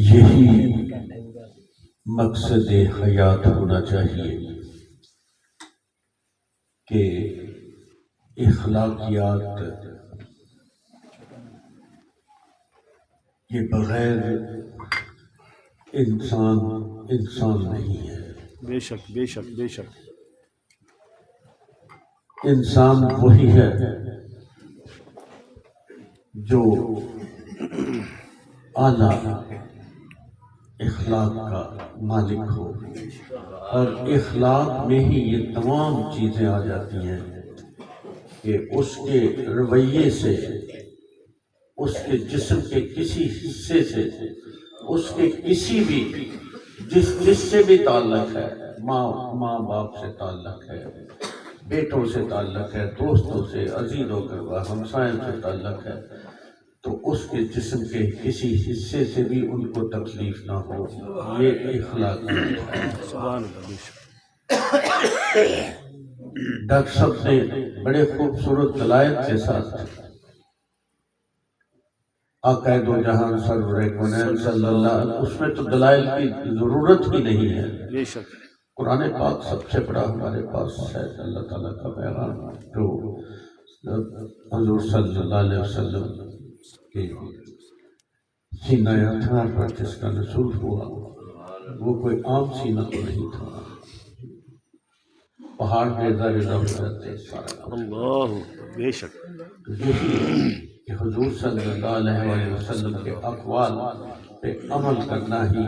یہی مقصد حیات ہونا چاہیے کہ اخلاقیات کے بغیر انسان نہیں ہے۔ بے شک بے شک بے شک۔ انسان وہی ہے جو اعلیٰ اخلاق کا مالک ہو، اور اخلاق میں ہی یہ تمام چیزیں آ جاتی ہیں کہ اس کے رویے سے، اس کے جسم کے کسی حصے سے، اس کے کسی بھی جس سے بھی تعلق ہے، ماں باپ سے تعلق ہے، بیٹوں سے تعلق ہے، دوستوں سے، عزیز و اقربا، ہمسایوں سے تعلق ہے، تو اس کے جسم کے کسی حصے سے بھی ان کو تکلیف نہ ہو، یہ اخلاق ہے۔ سبحان اللہ، بے شک۔ ڈاکٹر صاحب نے بڑے خوبصورت دلائل کے ساتھ آقا دو جہان سرور کونین صلی اللہ علیہ وسلم، اس میں تو دلائل کی ضرورت ہی نہیں ہے۔ بے شک۔ قرآن پاک سب سے بڑا ہمارے پاس ہے، اللہ تعالیٰ کا پیغام جو حضور صلی اللہ علیہ وسلم کے سینہ اطہار پر جس کا نزول ہوا، وہ کوئی عام سینہ تو نہیں تھا، پہاڑ کے ذرے رہتے سارا اللہ، بے شک۔ یہی کہ حضور صلی اللہ علیہ وسلم کے اقوال پہ عمل کرنا ہی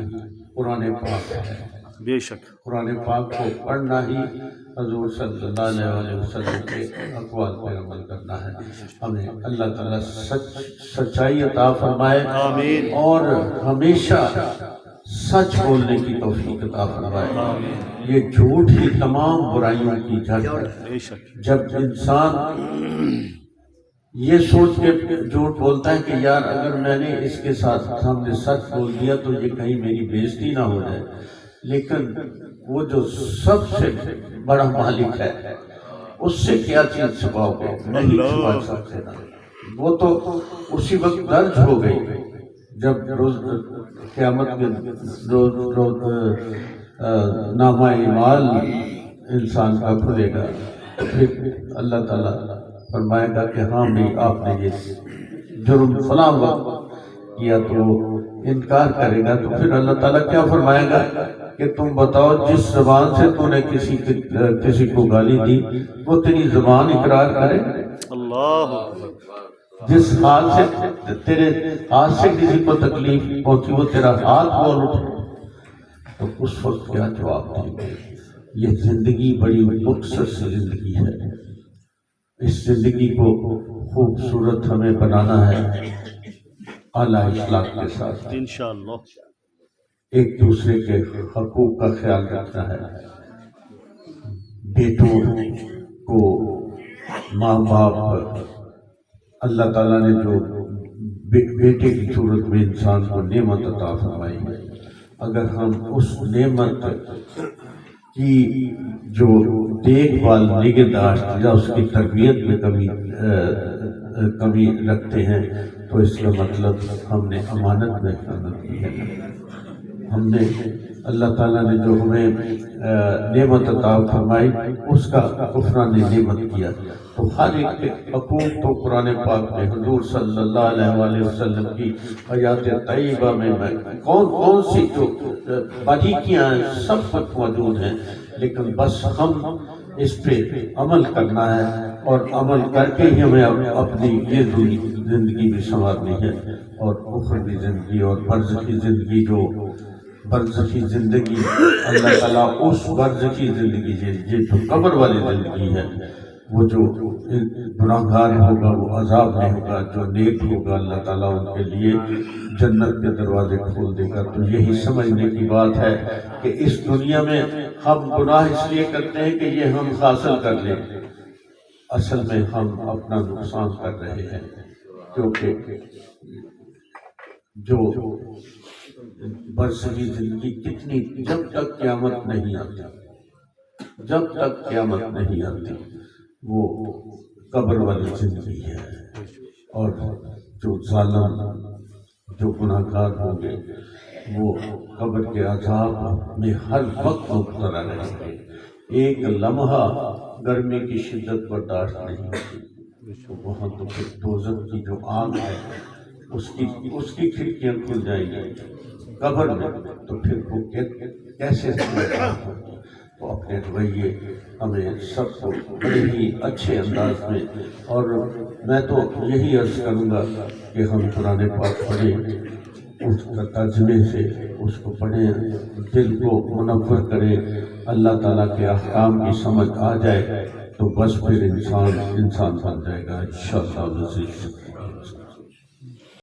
قرآن پاک ہے، بے شک۔ قرآن پاک کو پڑھنا ہی حضور صلی اللہ علیہ وسلم کے اقوال پر عمل کرنا ہے۔ ہمیں اللہ تعالیٰ سچائی عطا فرمائے، آمین، اور ہمیشہ سچ بولنے کی توفیق عطا فرمائے۔ یہ جھوٹ ہی تمام برائیوں کی جڑ ہے۔ بے شک۔ جب انسان یہ سوچ کے جھوٹ بولتا ہے کہ یار اگر میں نے اس کے ساتھ سامنے سچ بول دیا تو یہ کہیں میری بےزتی نہ ہو جائے، لیکن وہ جو سب سے بڑا مالک ہے اس سے کیا چیز چھپاؤ گے؟ نہیں چھپا سکتے نا، وہ تو اسی وقت درج ہو گئی جب روز قیامت کے روز نامہ اعمال انسان کا کھلے گا، پھر اللہ تعالیٰ فرمائے گا کہ ہاں بھائی آپ نے یہ جرم فلاں وقت کیا، تو انکار کرے گا، تو پھر اللہ تعالیٰ کیا فرمائے گا کہ تم بتاؤ جس زبان سے تو نے کسی کو گالی دی وہ تیری زبان اقرار کرے؟ اللہ، جس ہاتھ سے تیرے ہاتھ سے کسی کو تکلیف پہنچی وہ تیرا ہاتھ بول اٹھے، تو اس وقت کیا جواب دیں گے؟ یہ زندگی بڑی مختصر سی زندگی ہے، اس زندگی کو خوبصورت ہمیں بنانا ہے اعلیٰ اخلاق کے ساتھ، انشاءاللہ۔ ایک دوسرے کے حقوق کا خیال رکھنا ہے، بیٹوں کو ماں باپ، اللہ تعالیٰ نے جو بیٹے کی صورت میں انسان کو نعمت عطا فرمائی ہے، اگر ہم اس نعمت کی جو دیکھ بھال نگہداشت یا اس کی تربیت میں کمی رکھتے ہیں تو اس کا مطلب ہم نے امانت میں خیانت کی ہے۔ ہم نے اللہ تعالیٰ نے جو ہمیں نعمت عطا فرمائی اس کا کفران نعمت کیا، تو ہر ایک کے حقوق تو قرآن پاک میں حضور صلی اللہ علیہ وسلم کی حیات طیبہ میں کون سی جو باریکیاں ہیں سب کچھ موجود ہیں، لیکن بس ہم اس پہ عمل کرنا ہے، اور عمل کر کے ہی ہمیں اپنی یہ زندگی بھی سنوارنی ہے، اور اخروی زندگی اور برزخی زندگی، جو برزخی زندگی اللہ تعالیٰ اس برزخی زندگی جو قبر والی زندگی ہے، وہ جو گناہگار ہوگا وہ عذاب میں ہوگا، جو نیک ہوگا اللہ تعالیٰ ان کے لیے جنت کے دروازے کھول دے گا۔ تو یہی سمجھنے کی بات ہے کہ اس دنیا میں ہم گناہ اس لیے کرتے ہیں کہ یہ ہم حاصل کر لیں، اصل میں ہم اپنا نقصان کر رہے ہیں، کیونکہ جو برزخی زندگی کتنی، جب تک قیامت نہیں آتی، جب تک قیامت نہیں آتی وہ قبر والی زندگی ہے۔ اور جو ظالم جو گناہگار ہوں گے وہ قبر کے عذاب میں ہر وقت مبتلا رہیں گے، ایک لمحہ گرمی کی شدت برداشت نہیں ہوگی، تو وہاں تو پھر دوزخ کی جو آگ ہے اس کی کھڑکیاں کھل جائیں گی قبر میں، تو پھر وہ کیسے ہوگی؟ تو اپنے رویے ہمیں سب کو بڑے ہی اچھے انداز میں، اور میں تو یہی عرض کروں گا کہ ہم قرآن پاک پڑھیں، اس کا ترجمے سے اس کو پڑھیں، دل کو منور کریں، اللہ تعالیٰ کے احکام کی سمجھ آ جائے تو بس پھر انسان بن جائے گا انشاءاللہ العزیز۔